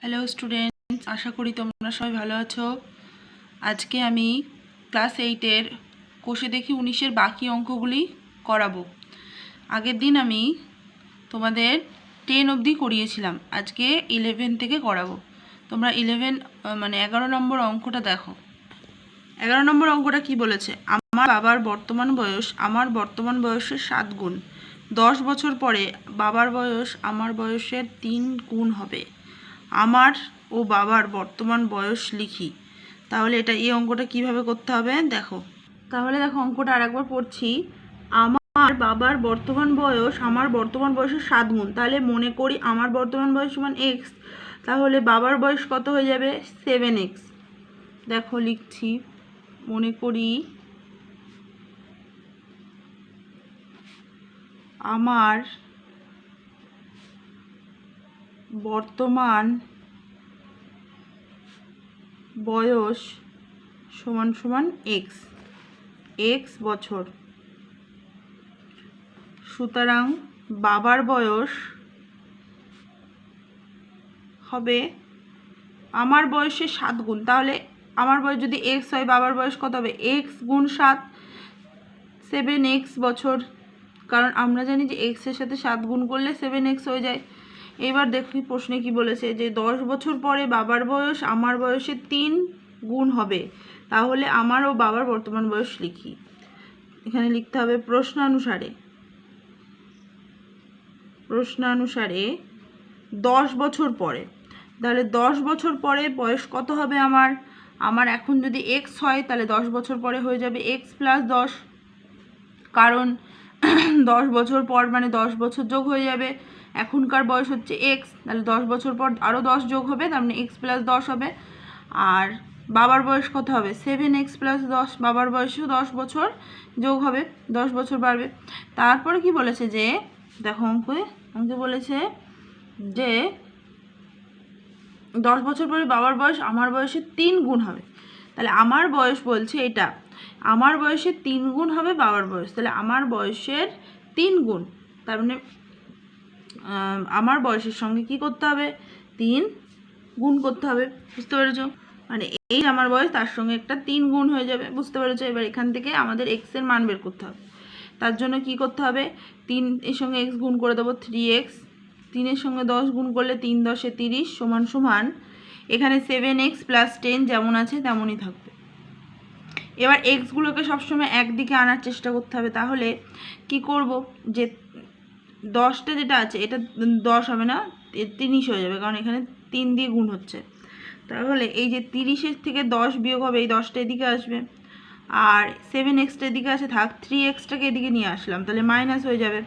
Hello students, আশা করি তোমরা সবাই ভালো আছো। আজকে আমি ক্লাস 8-এর কোষে দেখি 19-এর বাকি অঙ্কগুলি করাবো। আগের দিন আমি তোমাদের 10 অবধি করিয়েছিলাম, আজকে 11 থেকে করাবো। তোমরা 11 নম্বর অঙ্কটা দেখো। 11 নম্বর অঙ্কটা কি বলেছে? আমার বাবার বর্তমান বয়স আমার বর্তমান বয়সের 7 গুণ। 10 বছর পরে বাবার বয়স আমার বয়সের 3 গুণ হবে। আমার ও বাবার বর্তমান বয়স লিখি। তাহলে এই অঙ্কটা কিভাবে করতে হবে দেখো। তাহলে দেখো, অঙ্কটা আরেকবার পড়ছি। আমার বাবার বর্তমান বয়স আমার বর্তমান বয়সের 7 গুণ। তাহলে মনে করি আমার বর্তমান বয়স সমান এক্স, তাহলে বাবার বয়স কত হয়ে যাবে? 7x। দেখো লিখছি, মনে করি আমার বর্তমান বয়স সমান সমান এক্স বছর। সুতরাং বাবার বয়স হবে আমার বয়সের 7 গুণ। তাহলে আমার বয়স যদি এক্স হয়, বাবার বয়স কত হবে? এক্স গুণ 7, 7x বছর। কারণ আমরা জানি যে এক্সের সাথে 7 গুণ করলে 7x হয়ে যায়। এবার দেখি প্রশ্নে কি বলেছে, যে 10 বছর পরে বাবার বয়স আমার বয়সের 3 গুণ হবে। তাহলে আমার ও বাবার বর্তমান বয়স লিখি। এখানে লিখতে হবে প্রশ্নানুসারে 10 বছর পরে। তাহলে 10 বছর পরে বয়স কত হবে আমার এখন যদি এক্স হয়, তাহলে 10 বছর পরে হয়ে যাবে এক্স প্লাস 10। কারণ 10 বছর পর মানে 10 বছর যোগ হয়ে যাবে। এখনকার বয়স হচ্ছে এক্স, তাহলে 10 বছর পর আরও 10 যোগ হবে, তার মানে এক্স প্লাস 10 হবে। আর বাবার বয়স কত হবে? 7x plus 10। বাবার বয়সেও 10 বছর যোগ হবে, 10 বছর বাড়বে। তারপরে কি বলেছে, যে দেখো অঙ্কে বলেছে যে 10 বছর পরে বাবার বয়স আমার বয়সের 3 গুণ হবে। তাহলে আমার বয়স বলছে এটা, আমার বয়সের 3 গুণ হবে বাবার বয়স। তাহলে আমার বয়সের 3 গুণ, তার মানে আমার বয়সের সঙ্গে কি করতে হবে? 3 গুণ করতে হবে। বুঝতে পেরেছো? মানে এই আমার বয়স, তার সঙ্গে একটা 3 গুণ হয়ে যাবে। বুঝতে পেরেছো? এবার এখান থেকে আমাদের এক্স এর মান বের করতে হবে। তার জন্য কি করতে হবে? 3 এর সঙ্গে এক্স গুণ করে দেবো, 3x। 3-এর সঙ্গে 10 গুণ করলে 3 × 10 = 30 সমান সমান এখানে 7x প্লাস 10 যেমন আছে তেমনই থাকবে। এবার এক্সগুলোকে সবসময় একদিকে আনার চেষ্টা করতে হবে। তাহলে কি করব, যে 10টা যেটা আছে এটা 10 হবে না, 30 হয়ে যাবে, কারণ এখানে 3 দিয়ে গুণ হচ্ছে। তাহলে এই যে 30-এর থেকে 10 বিয়োগ হবে, এই 10টা এদিকে আসবে, আর 7xটা এদিকে আসে থাক, 3xটাকে এদিকে নিয়ে আসলাম, তাহলে মাইনাস হয়ে যাবে।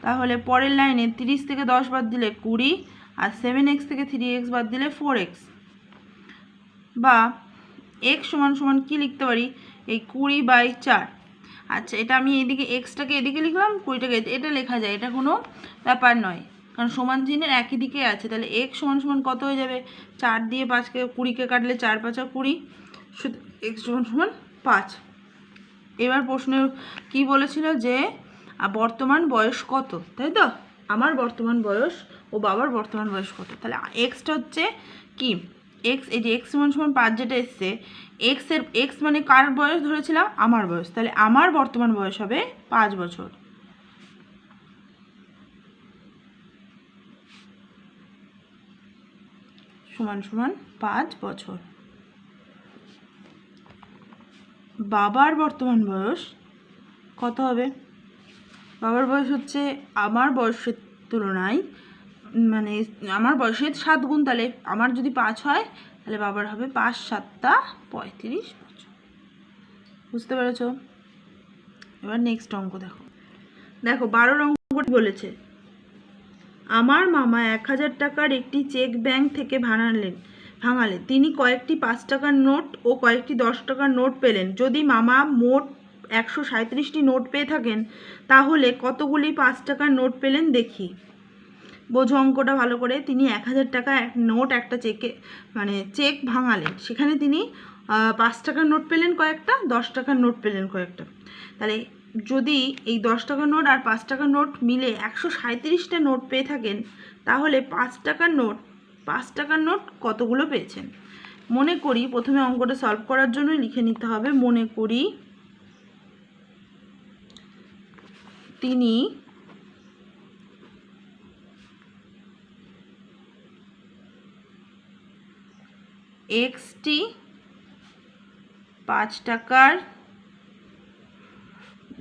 তাহলে পরের লাইনে 30 থেকে 10 বাদ দিলে 20, আর 7x থেকে 3x বাদ দিলে 4x। বা x সমান সমান কি লিখতে পারি? এই 20/4। আচ্ছা, এটা আমি এদিকে এক্সটাকে এদিকে লিখলাম, 20টাকে এটা লেখা যায়, এটা কোনো ব্যাপার নয়, কারণ সমান চিহ্নের একই দিকে আছে। তাহলে x সমান সমান কত হয়ে যাবে? 4 দিয়ে 5কে 20কে কাটলে 4 × 5 = 20, x সমান সমান 5। এবার প্রশ্ন কি বলেছিল, যে বর্তমান বয়স কত, তাই তো? আমার বর্তমান বয়স ও বাবার বর্তমান বয়স কত? তাহলে এক্সটা হচ্ছে কি? এক্স, এই যে এক্স সমান সমান 5 যেটা এসছে, এক্স মানে কার বয়স ধরেছিলাম? আমার বয়স। তাহলে আমার বর্তমান বয়স হবে 5 বছর। সমান সমান 5 বছর। বাবার বর্তমান বয়স কত হবে? বাবার বয়স হচ্ছে আমার বয়সের তুলনায়, মানে আমার বয়সের 7 গুণ। তাহলে আমার যদি 5 হয়, তাহলে বাবার হবে 5 × 7 = 35 বছর। বুঝতে পেরেছ? এবার নেক্সট অঙ্ক দেখো। 12 অঙ্কটি বলেছে, আমার মামা 1000 টাকার একটি চেক ব্যাংক থেকে ভাঙালেন। তিনি কয়েকটি 5 টাকার নোট ও কয়েকটি 10 টাকার নোট পেলেন। যদি মামা মোট 137টি নোট পেয়ে থাকেন, তাহলে কতগুলি 5 টাকার নোট পেলেন দেখি। বোঝো অঙ্কটা ভালো করে। তিনি 1000 টাকা নোট একটা চেক ভাঙালেন, সেখানে তিনি 5 টাকার নোট পেলেন কয়েকটা, 10 টাকার নোট পেলেন কয়েকটা। তাহলে যদি এই 10 টাকার নোট আর 5 টাকার নোট মিলে 137টা নোট পেয়ে থাকেন, তাহলে 5 টাকার নোট 5 টাকার নোট কতগুলো পেয়েছেন। মনে করি প্রথমে অঙ্কটা সলভ করার জন্য লিখে নিতে হবে, মনে করি তিনি এক্সটি 5 টাকার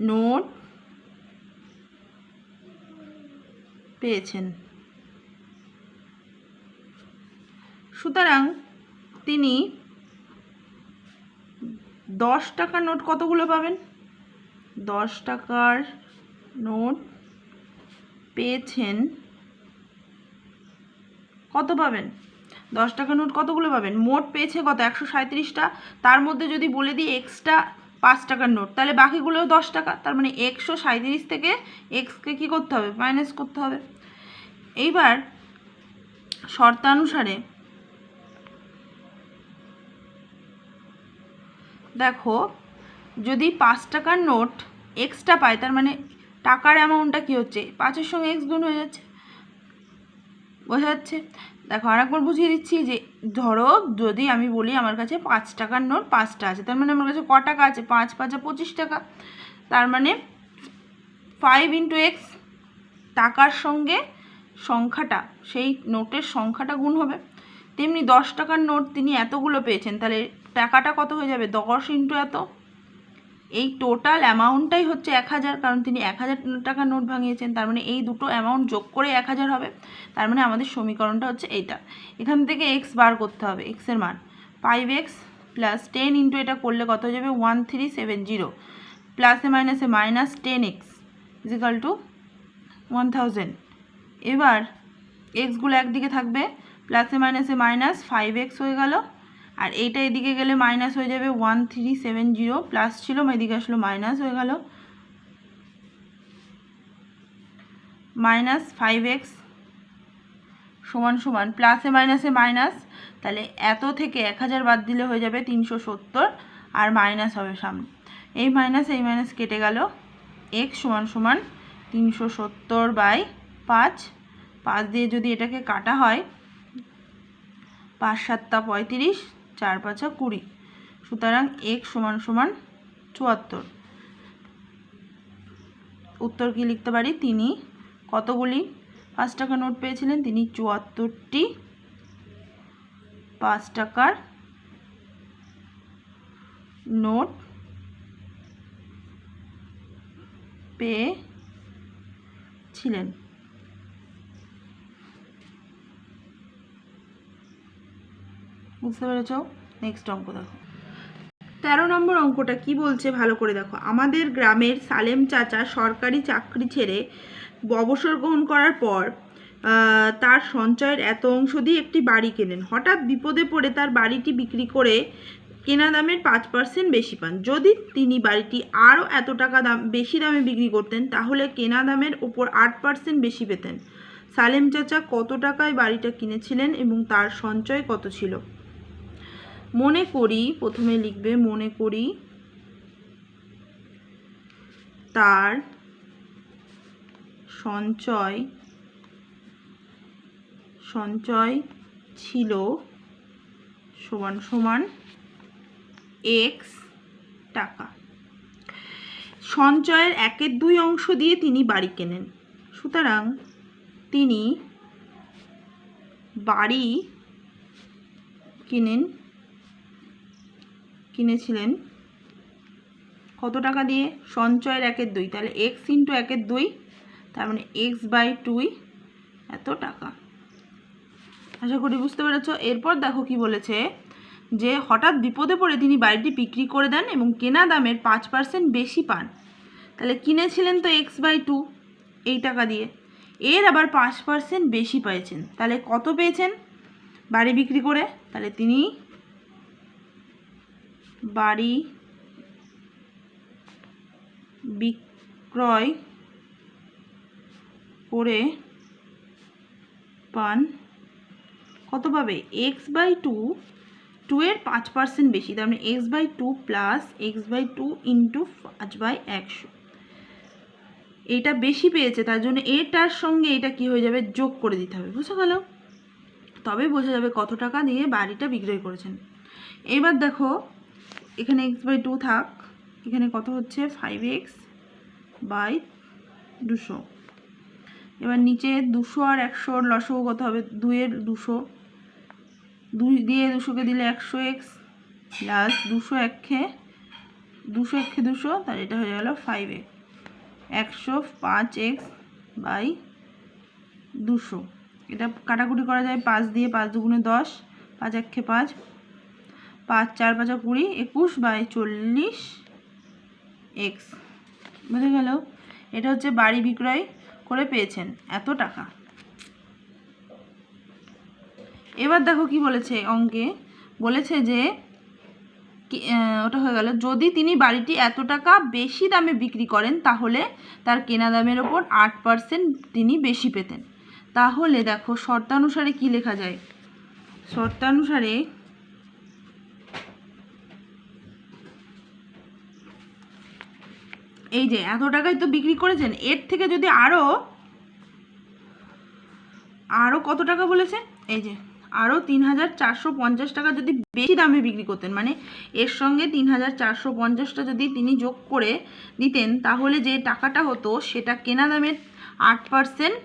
নোট পেয়েছেন। সুতরাং তিনি 10 টাকার নোট কতগুলো পাবেন, 10 টাকার নোট পেয়েছেন কত পাবেন, 10 টাকার নোট কতগুলো পাবেন, মোট পেয়েছে কত 137টা, তার মধ্যে যদি বলে দিই এক্সটা 5 টাকার নোট তাহলে বাকিগুলোও 10 টাকা, তার মানে 137 থেকে এক্সকে কী করতে হবে, মাইনাস করতে হবে। এইবার শর্তানুসারে দেখো যদি 5 টাকার নোট এক্সটা পায় তার মানে টাকার অ্যামাউন্টটা কী হচ্ছে, 5-এর সঙ্গে এক্স গুণ হয়ে যাচ্ছে, বোঝা যাচ্ছে। দেখো আরেকবার বুঝিয়ে দিচ্ছি যে ধরো যদি আমি বলি আমার কাছে 5 টাকার নোট 5টা আছে, তার মানে আমার কাছে ক টাকা আছে, 5 5 25 টাকা, তার মানে 5 × x টাকার সঙ্গে সংখ্যাটা, সেই নোটের সংখ্যাটা গুণ হবে। তেমনি 10 টাকার নোট তিনি এতগুলো পেয়েছেন, তাহলে টাকাটা কত হয়ে যাবে, 10 × এত। এই টোটাল অ্যামাউন্টটাই হচ্ছে 1000, কারণ তিনি 1000 টাকার নোট ভাঙিয়েছেন, তার মানে এই দুটো অ্যামাউন্ট যোগ করে 1000 হবে। তার মানে আমাদের সমীকরণটা হচ্ছে এইটা। এখান থেকে এক্স বার করতে হবে, এক্সের মান 5x প্লাস 10 ইন্টু এটা করলে কত হয়ে যাবে 1370, প্লাসে মাইনাসে মাইনাস 10x ইজিক্যাল টু 1000। এবার এক্সগুলো একদিকে থাকবে, প্লাসে মাইনাসে মাইনাস 5x হয়ে গেল, আর এইটা এদিকে গেলে মাইনাস হয়ে যাবে 1370, প্লাস ছিল এদিকে আসলো মাইনাস হয়ে গেল, মাইনাস 5x সমান সমান প্লাসে মাইনাসে মাইনাস, তাহলে এত থেকে 1000 বাদ দিলে হয়ে যাবে 370, আর মাইনাস হবে সামনে, এই মাইনাস কেটে গেল, x সমান সমান 370/5, 5 দিয়ে যদি এটাকে কাটা হয় 5 7 35, 4 5 20, সুতরাং x সমান সমান 74। উত্তর কি লিখতে পারি, তিনি কতগুলি 5 টাকা নোট পেয়েছিলেন, তিনি 74টি 5 টাকার নোট পেয়েছিলেন। বুঝতে পেরেছ? নেক্সট অঙ্ক দেখো, 13 নম্বর অঙ্কটা কি বলছে ভালো করে দেখো। আমাদের গ্রামের সালেম চাচা সরকারি চাকরি ছেড়ে অবসর গ্রহণ করার পর তার সঞ্চয়ের এত অংশ দিয়ে একটি বাড়ি কেনেন। হঠাৎ বিপদে পড়ে তার বাড়িটি বিক্রি করে কেনা দামের 5% বেশি পান। যদি তিনি বাড়িটি আরও এত টাকা বেশি দামে বিক্রি করতেন তাহলে কেনা দামের ওপর 8% বেশি পেতেন। সালেম চাচা কত টাকায় বাড়িটা কিনেছিলেন এবং তার সঞ্চয় কত ছিল? মনে করি, প্রথমে লিখবে মনে করি তার সঞ্চয় ছিল সমান সমান x টাকা। সঞ্চয়ের 1/2 অংশ দিয়ে তিনি বাড়ি কেনেন, সুতরাং তিনি বাড়ি কিনেছিলেন কত টাকা দিয়ে, সঞ্চয়ের 1/2, তাহলে x × 1/2, তার মানে x/2 এত টাকা। আশা করি বুঝতে পেরেছ। এরপর দেখো কি বলেছে, যে হঠাৎ বিপদে পড়ে তিনি বাড়িটি বিক্রি করে দেন এবং কেনা দামের 5% বেশি পান। তাহলে কিনেছিলেন তো x/2 এই টাকা দিয়ে, এর আবার 5% বেশি পেয়েছেন, তাহলে কত পেয়েছেন বাড়ি বিক্রি করে? তাহলে তিনি বাড়ি বিক্রয় করে পান কত পাবে, x/2, 2 এর 5% বেশি, তার মানে x/2 প্লাস x/2 ইন্টু 5/100, এইটা বেশি পেয়েছে তার জন্য এটার সঙ্গে এটা কি হয়ে যাবে, যোগ করে দিতে হবে। বুঝা গেল? তবেই বোঝা যাবে কত টাকা দিয়ে বাড়িটা বিক্রয় করেছেন। এইবার দেখো এখানে x/2 থাক, এখানে কত হচ্ছে 5x/200। এবার নিচে 200 আর 100 লসাগু কত হবে, 2 এর 200, 2 দিয়ে 200কে দিলে 100x প্লাস 200 একে 200, তাহলে এটা হয়ে গেল 5x, 105x/200। এটা কাটাকুটি করা যায় 5 দিয়ে, 5 দুগুণে 10, 5 একে 5, 5 4 5 20, 21/40x। বুঝে গেল? এটা হচ্ছে বাড়ি বিক্রয় করে পেয়েছেন এত টাকা। এবার দেখো কি বলেছে অঙ্কে, বলেছে যে ওটা হয়ে গেল, যদি তিনি বাড়িটি এত টাকা বেশি দামে বিক্রি করেন তাহলে তার কেনা দামের ওপর 8% তিনি বেশি পেতেন। তাহলে দেখো শর্তানুসারে কি লেখা যায়, শর্তানুসারে এই যে এত টাকায় তো বিক্রি করেছেন, এর থেকে যদি আরো কত টাকা বলেছে, এই যে আরও 3450 টাকা যদি বেশি দামে বিক্রি করতেন, মানে এর সঙ্গে 3450টা যদি তিনি যোগ করে দিতেন, তাহলে যে টাকাটা হতো সেটা কেনা দামের 8%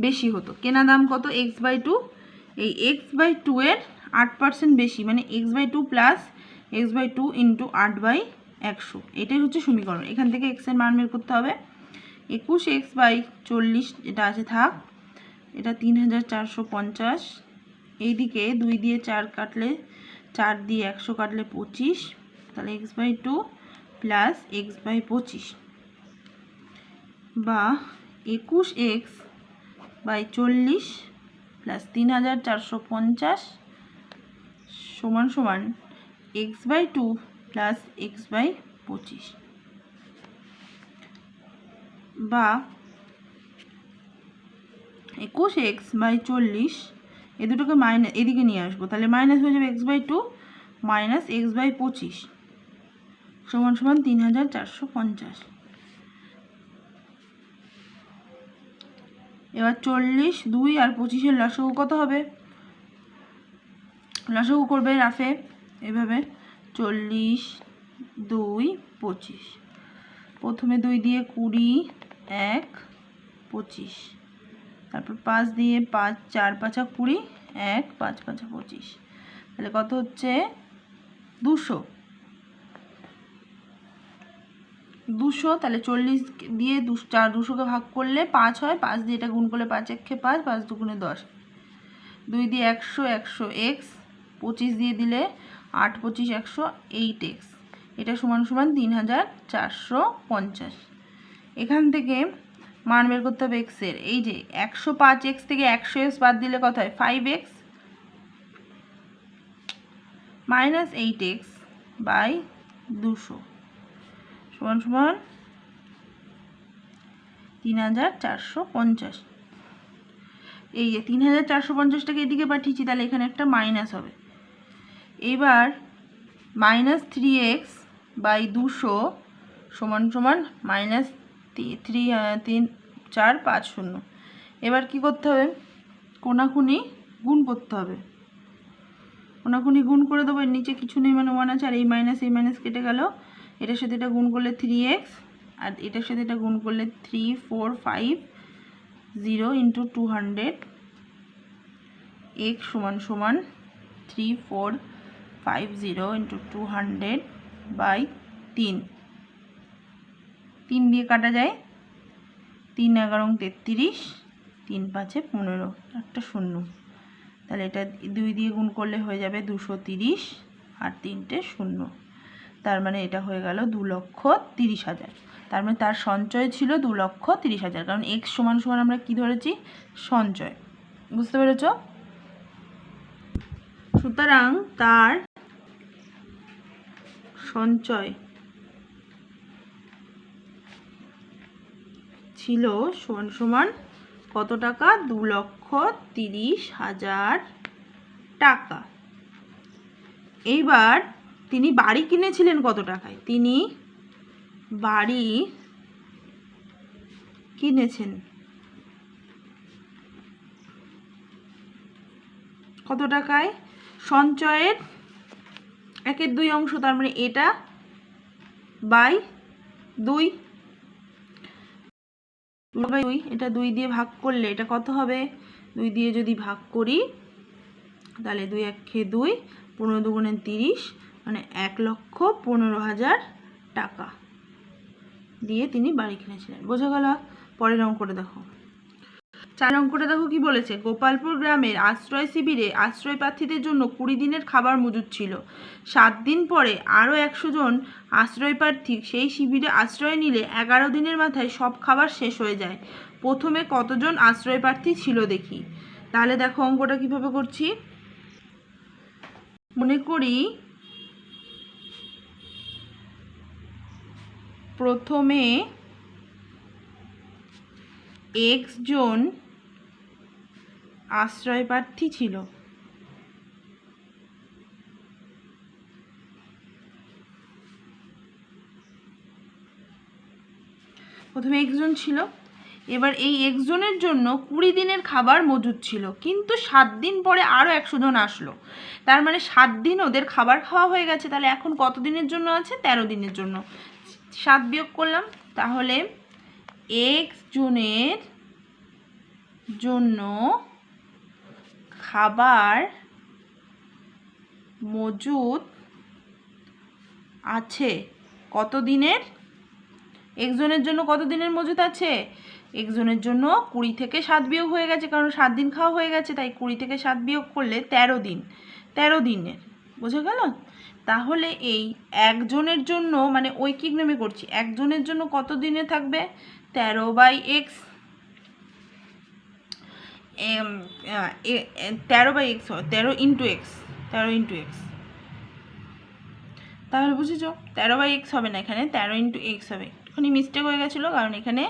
বেশি হতো। কেনা দাম কত, x/2, এই x/2 এর 8% বেশি, মানে x/2 প্লাস x/2 ইন্টু 8/100। এটাই হচ্ছে সমীকরণ। এখান থেকে x এর মান বের করতে হবে। 21x/40 এটা আছে থাক, এটা 3450, এইদিকে 2 দিয়ে 4 কাটলে, 4 দিয়ে 100 কাটলে 25, তাহলে x/2 প্লাস x/25 বা 21x/40 প্লাস 3450 সমান সমান x/2 প্লাস x/25 বা 21x/40, এ দুটোকে মাইনাস এদিকে নিয়ে আসবো, তাহলে মাইনাস হয়ে যাবে x/2 মাইনাস x/25 সমান সমান 3450। এবার 40, 2 আর 25-এর লসাগু কত হবে, লসাগু করবে রাফে এভাবে, 40, 2, 25, প্রথমে 2 দিয়ে 20, 1, 25, তারপর 5 দিয়ে 5 4 5 20, 1 5 5 25, তাহলে কত হচ্ছে 200। তাহলে 40 দিয়ে 200কে ভাগ করলে 5 হয়, 5 দিয়ে এটা গুণ করলে 5 একে 5, 5 দুগুণে 10, 2 দিয়ে 100, 100x, 25 দিয়ে দিলে 8 25 100, 8x, এটা সমান সমান 3450। এখান থেকে মান বের করতে হবে x এর, এই যে 105x থেকে 100x বাদ দিলে কত হয়, 5x মাইনাস 8x/200 সমান সমান 3450। এই যে 3450টাকে এদিকে পাঠিয়েছি, তাহলে এখানে একটা মাইনাস হবে। এবার -3x/200 সমান সমান -3450। এবার কি করতে হবে, কোনাকুনি গুণ করতে হবে, কোনাকুনি গুণ করে দেবো। এর নিচে কিছু নেই মানে 1 আছে, আর এই মাইনাস কেটে গেল, এটার সাথে এটা গুণ করলে 3x, আর এটার সাথে এটা গুণ করলে 3450 ইন্টু 200, x সমান সমান 3450 ইন্টু 200/3, 3 দিয়ে কাটা যায়, 3 11 33, 3 5 15, একটা শূন্য, তাহলে এটা 2 দিয়ে গুণ করলে হয়ে যাবে 230 আর 3টে শূন্য, তার মানে এটা হয়ে গেল 2,30,000। তার মানে তার সঞ্চয় ছিল 2,30,000, কারণ x সমান সমান আমরা কি ধরেছি, সঞ্চয়। বুঝতে পেরেছ? সুতরাং তার সঞ্চয় ছিল সমান সমান কত টাকা, 2,30,000 টাকা। এইবার তিনি বাড়ি কিনেছিলেন কত টাকায়, তিনি বাড়ি কিনেছেন কত টাকায়? সঞ্চয়ের 1/2 অংশ, তার মানে এটা বাই 2, এটা 2 দিয়ে ভাগ করলে এটা কত হবে? 2 দিয়ে যদি ভাগ করি তাহলে 2 1 2, 15 2 30, মানে 1,15,000 টাকা দিয়ে তিনি বাড়ি কিনেছিলেন। বোঝা গেল? পরের অঙ্কটা দেখো। 4 অঙ্কটা দেখো কি বলেছে। গোপালপুর গ্রামের আশ্রয় শিবিরে আশ্রয় প্রার্থীদের জন্য 20 দিনের খাবার মজুদ ছিল। 7 দিন পরে আরও 100 জন আশ্রয় প্রার্থী সেই শিবিরে আশ্রয় নিলে 11 দিনের মাথায় সব খাবার শেষ হয়ে যায়। প্রথমে কতজন আশ্রয় প্রার্থী ছিল দেখি। তাহলে দেখো অঙ্কটা কিভাবে করছি। মনে করি প্রথমে x জন আশ্রয় প্রার্থী ছিল। প্রথমে x জন ছিল, এবার এই x জনের জন্য 20 দিনের খাবার মজুদ ছিল, কিন্তু 7 দিন পরে আরও 100 জন আসলো। তার মানে 7 দিন ওদের খাবার খাওয়া হয়ে গেছে। তাহলে এখন কত দিনের জন্য আছে? 13 দিনের জন্য। 7 বিয়োগ করলাম, তাহলে x জনের জন্য খাবার মজুদ আছে কত দিনের? x জনের জন্য কত দিনের মজুদ আছে? x জনের জন্য 20 থেকে 7 বিয়োগ হয়ে গেছে, কারণ 7 দিন খাওয়া হয়ে গেছে, তাই 20 থেকে 7 বিয়োগ করলে 13 দিন। 13 দিনের। বোঝা গেল? তাহলে এই একজনের জন্য, মানে ঐকিক নেমে করছি, একজনের জন্য কত দিনে থাকবে? 13/x, 13/x, 13 × x, 13 × x। তাহলে বুঝেছো? 13/x হবে না, এখানে 13 × x হবে। এখানে মিস্টেক হয়ে গেছিলো, কারণ এখানে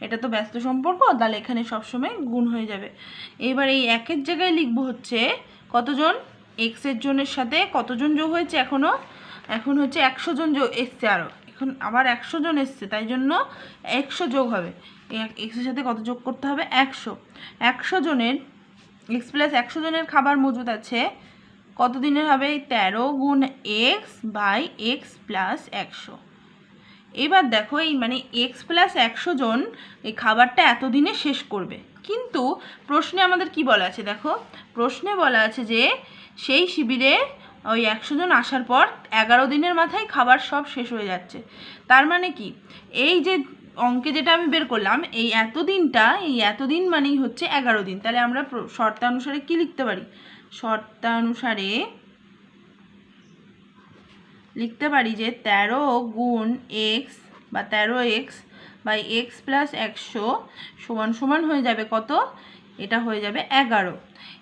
এটা তো ব্যস্ত সম্পর্ক, তাহলে এখানে সবসময় গুণ হয়ে যাবে। এবার এই একের জায়গায় লিখবো হচ্ছে কতজন, এক্সের জনের সাথে কতজন যোগ হয়েছে এখন হচ্ছে 100 জন যোগ এসছে, আরও এখন আবার 100 জন এসছে, তাই জন্য 100 যোগ হবে। এক্সের সাথে কত যোগ করতে হবে? 100। 100 জনের এক্স প্লাস 100 জনের খাবার মজুদ আছে কত দিনের হবে? 13 গুণ x বাই এক্স প্লাস 100। এবার দেখো এই মানে এক্স প্লাস 100 জন এই খাবারটা এতদিনে শেষ করবে, কিন্তু প্রশ্নে আমাদের কি বলা আছে দেখো। প্রশ্নে বলা আছে যে সেই শিবিরে ওই 100 জন আসার পর 11 দিনের মাথায় খাবার সব শেষ হয়ে যাচ্ছে। তার মানে কি, এই যে অঙ্কে যেটা আমি বের করলাম, এই এতদিন মানেই হচ্ছে 11 দিন। তাহলে আমরা শর্তানুসারে কি লিখতে পারি? শর্তানুসারে লিখতে পারি যে 13 গুণ x বা 13x বাই এক্স প্লাস 100 সমান সমান হয়ে যাবে কত? এটা হয়ে যাবে 11।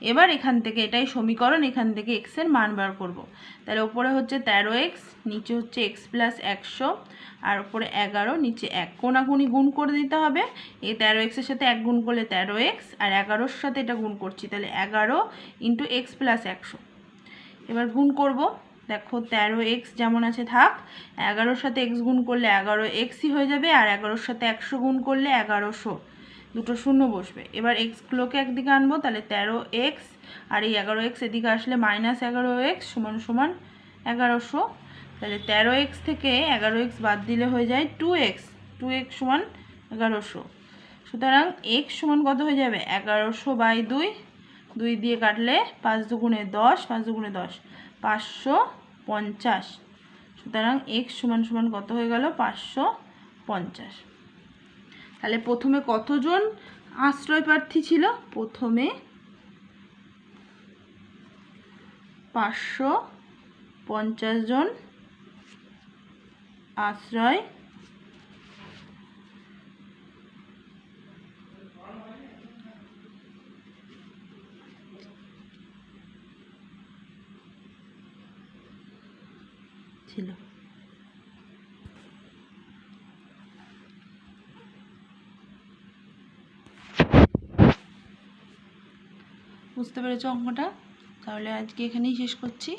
এবার এখান থেকে, এটাই সমীকরণ, এখান থেকে x এর মান বার করব। তাহলে উপরে হচ্ছে 13x, নিচে হচ্ছে x প্লাস 100, আর উপরে 11, নিচে 1। কোনাকুনি গুণ করে দিতে হবে। এই 13x এর সাথে 1 গুণ করলে 13x, আর 11-র সাথে এটা গুণ করছি, তাহলে 11 × x প্লাস 100। এবার গুণ করব। দেখো 13x যেমন আছে থাক, 11-র সাথে x গুণ করলে 11xই হয়ে যাবে, আর 11-র সাথে 100 গুণ করলে 1100, দুটো শূন্য বসবে। এবার এক্সগুলোকে একদিকে আনবো, তাহলে 13x আর এই 11x এদিকে আসলে -11x সমান সমান 1100। তাহলে 13x থেকে 11x বাদ দিলে হয়ে যায় 2x, 2x সমান 1100। সুতরাং x সমান কত হয়ে যাবে? 1100/2, 2 দিয়ে কাটলে 5 দুগুণে 10, 5 দুগুণে 10, 550। সুতরাং x সমান সমান কত হয়ে গেল? 550। তাহলে প্রথমে কতজন আশ্রয় প্রার্থী ছিল? প্রথমে 550 জন আশ্রয় ছিল। বুঝতে পেরেছো অঙ্কটা? তাহলে আজকে এখানেই শেষ করছি।